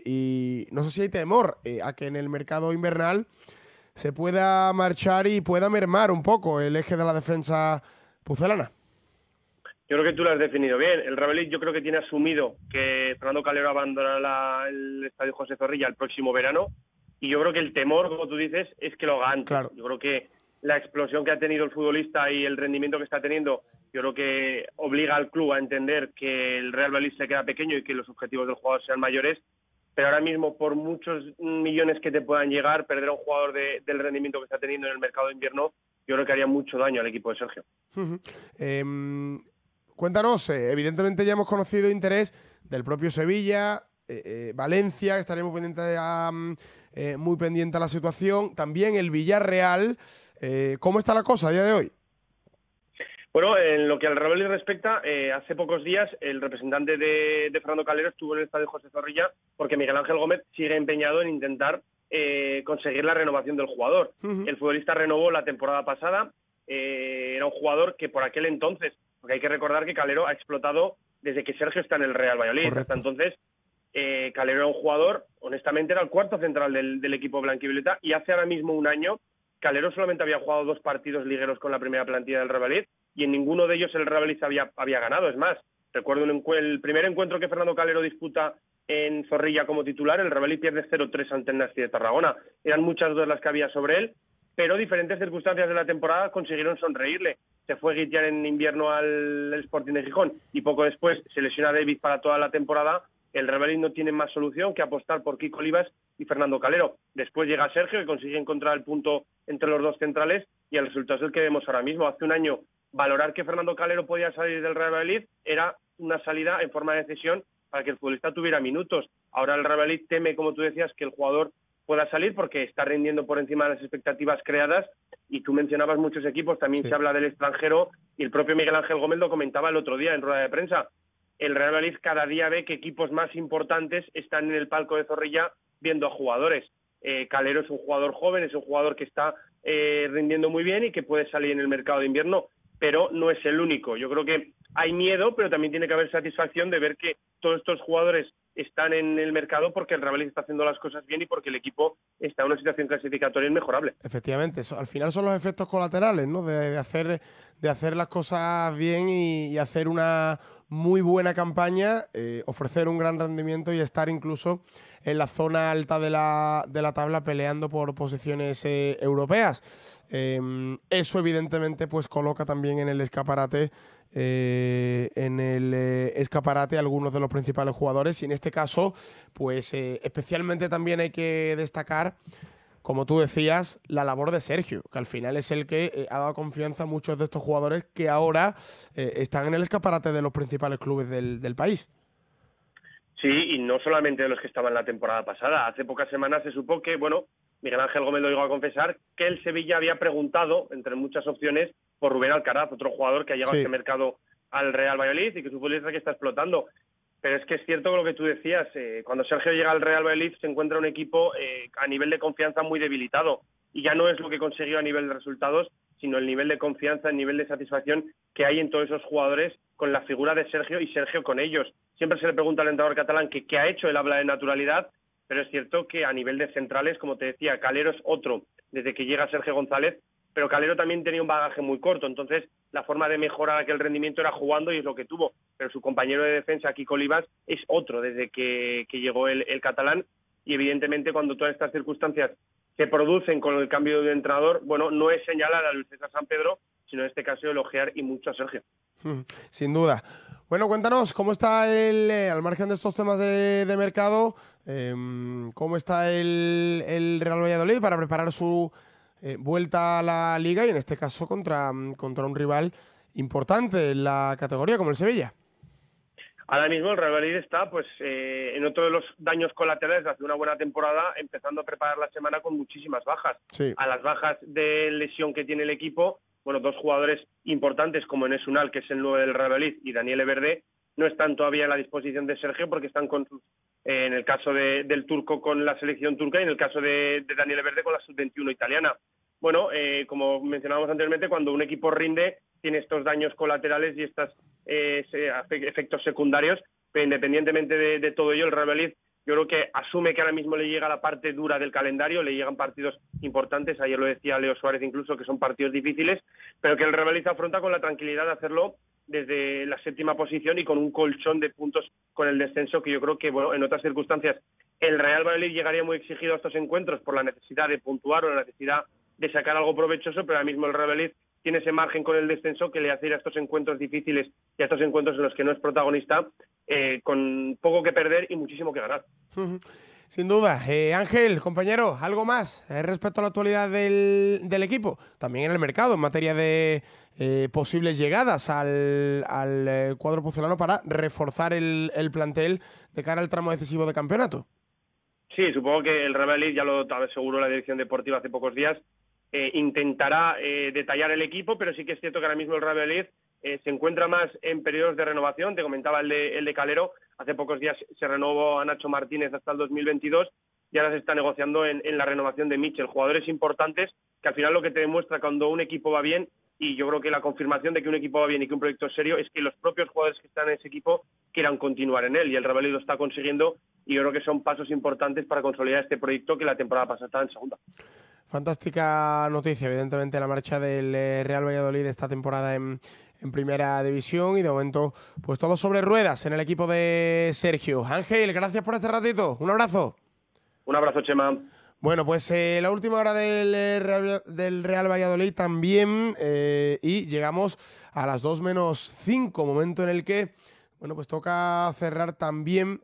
y no sé si hay temor a que en el mercado invernal se pueda marchar y pueda mermar un poco el eje de la defensa pucelana. Yo creo que tú lo has definido bien. El Real Valladolid yo creo que tiene asumido que Fernando Calero abandonará el Estadio José Zorrilla el próximo verano, y yo creo que el temor, como tú dices, es que lo haga antes. Claro. Yo creo que la explosión que ha tenido el futbolista y el rendimiento que está teniendo, yo creo que obliga al club a entender que el Real Valladolid se queda pequeño y que los objetivos del jugador sean mayores, pero ahora mismo, por muchos millones que te puedan llegar, perder a un jugador del rendimiento que está teniendo en el mercado de invierno, yo creo que haría mucho daño al equipo de Sergio. Cuéntanos, evidentemente ya hemos conocido interés del propio Sevilla, Valencia, que estaremos pendientes muy pendiente a la situación, también el Villarreal. ¿Cómo está la cosa a día de hoy? Bueno, en lo que al Real Valladolid respecta, hace pocos días el representante de Fernando Calero estuvo en el estadio José Zorrilla porque Miguel Ángel Gómez sigue empeñado en intentar conseguir la renovación del jugador. El futbolista renovó la temporada pasada, era un jugador que por aquel entonces, porque hay que recordar que Calero ha explotado desde que Sergio está en el Real Valladolid. Correcto. Hasta entonces, Calero era un jugador, honestamente era el cuarto central del equipo blanquivioleta, y hace ahora mismo un año Calero solamente había jugado 2 partidos ligueros con la primera plantilla del Real Valladolid, y en ninguno de ellos el Real Valladolid había ganado. Es más, recuerdo el primer encuentro que Fernando Calero disputa en Zorrilla como titular, el Real Valladolid pierde 0-3 ante el Nasti de Tarragona. Eran muchas dudas las que había sobre él, pero diferentes circunstancias de la temporada consiguieron sonreírle. Se fue Guitián en invierno al Sporting de Gijón y poco después se lesiona David para toda la temporada. El Real Valladolid no tiene más solución que apostar por Kiko Olivas y Fernando Calero. Después llega Sergio, que consigue encontrar el punto entre los dos centrales, y el resultado es el que vemos ahora mismo. Hace un año, valorar que Fernando Calero podía salir del Real Valladolid era una salida en forma de cesión para que el futbolista tuviera minutos. Ahora el Real Valladolid teme, como tú decías, que el jugador pueda salir porque está rindiendo por encima de las expectativas creadas, y tú mencionabas muchos equipos, también se habla del extranjero, y el propio Miguel Ángel Gómez lo comentaba el otro día en rueda de prensa. El Real Valladolid cada día ve que equipos más importantes están en el palco de Zorrilla viendo a jugadores. Calero es un jugador joven, es un jugador que está rindiendo muy bien y que puede salir en el mercado de invierno, pero no es el único. Yo creo que hay miedo, pero también tiene que haber satisfacción de ver que todos estos jugadores están en el mercado porque el Real Valladolid está haciendo las cosas bien y porque el equipo está en una situación clasificatoria inmejorable. Efectivamente, al final son los efectos colaterales, ¿no? De hacer las cosas bien y hacer una muy buena campaña, ofrecer un gran rendimiento y estar incluso en la zona alta de la tabla peleando por posiciones europeas. Eso evidentemente pues coloca también en el escaparate algunos de los principales jugadores, y en este caso pues especialmente también hay que destacar, como tú decías, la labor de Sergio, que al final es el que ha dado confianza a muchos de estos jugadores que ahora están en el escaparate de los principales clubes del país. Sí, y no solamente de los que estaban la temporada pasada. Hace pocas semanas se supo que, bueno, Miguel Ángel Gómez lo llegó a confesar, que el Sevilla había preguntado, entre muchas opciones, por Rubén Alcaraz, otro jugador que ha llegado a este mercado al Real Valladolid y que su futbolista que está explotando. Pero es que es cierto lo que tú decías, cuando Sergio llega al Real Valladolid se encuentra un equipo a nivel de confianza muy debilitado, y ya no es lo que consiguió a nivel de resultados, sino el nivel de confianza, el nivel de satisfacción que hay en todos esos jugadores con la figura de Sergio y Sergio con ellos. Siempre se le pregunta al entrenador catalán que qué ha hecho, él habla de naturalidad, pero es cierto que a nivel de centrales, como te decía, Calero es otro desde que llega Sergio González, pero Calero también tenía un bagaje muy corto, entonces la forma de mejorar aquel rendimiento era jugando y es lo que tuvo, pero su compañero de defensa, Kiko Olivas, es otro desde que llegó el catalán, y evidentemente cuando todas estas circunstancias se producen con el cambio de entrenador, bueno, no es señalar a Luis César San Pedro, sino en este caso elogiar y mucho a Sergio. Sin duda. Bueno, cuéntanos, ¿cómo está al margen de estos temas de mercado, cómo está el Real Valladolid para preparar su vuelta a la Liga y en este caso contra un rival importante en la categoría como el Sevilla? Ahora mismo el Real Valladolid está pues en otro de los daños colaterales de hace una buena temporada, empezando a preparar la semana con muchísimas bajas. Sí. A las bajas de lesión que tiene el equipo, bueno, 2 jugadores importantes como Enes Unal, que es el 9 del Real Valladolid, y Daniel Everde, no están todavía en la disposición de Sergio porque están con sus, en el caso del turco con la selección turca y en el caso de Daniel Everde con la sub-21 italiana. Bueno, como mencionábamos anteriormente, cuando un equipo rinde tiene estos daños colaterales y estos efectos secundarios, pero independientemente de todo ello, el Real Valladolid Yo creo que asume que ahora mismo le llega la parte dura del calendario, le llegan partidos importantes, ayer lo decía Leo Suárez incluso, que son partidos difíciles, pero que el Real Valladolid afronta con la tranquilidad de hacerlo desde la 7ª posición y con un colchón de puntos con el descenso, que yo creo que, bueno, en otras circunstancias el Real Valladolid llegaría muy exigido a estos encuentros por la necesidad de puntuar o la necesidad de sacar algo provechoso, pero ahora mismo el Real Valladolid tiene ese margen con el descenso que le hace ir a estos encuentros difíciles y a estos encuentros en los que no es protagonista, con poco que perder y muchísimo que ganar. Sin duda. Ángel, compañero, ¿algo más respecto a la actualidad del equipo? También en el mercado, en materia de posibles llegadas al cuadro pucelano para reforzar el plantel de cara al tramo decisivo de campeonato. Sí, supongo que el Real Valladolid, ya lo aseguró la dirección deportiva hace pocos días, intentará detallar el equipo, pero sí que es cierto que ahora mismo el Real Valladolid se encuentra más en periodos de renovación. Te comentaba el de Calero, hace pocos días se renovó a Nacho Martínez hasta el 2022 y ahora se está negociando en la renovación de Mitchell. Jugadores importantes que al final lo que te demuestra cuando un equipo va bien, y yo creo que la confirmación de que un equipo va bien y que un proyecto es serio, es que los propios jugadores que están en ese equipo quieran continuar en él, y el Real Valladolid lo está consiguiendo, y yo creo que son pasos importantes para consolidar este proyecto que la temporada pasada estaba en segunda. Fantástica noticia, evidentemente, la marcha del Real Valladolid esta temporada en primera división, y de momento pues todo sobre ruedas en el equipo de Sergio. Ángel, gracias por este ratito, un abrazo. Un abrazo, Chema. Bueno, pues la última hora del Real Valladolid también, y llegamos a las 2 menos 5, momento en el que, bueno, pues toca cerrar también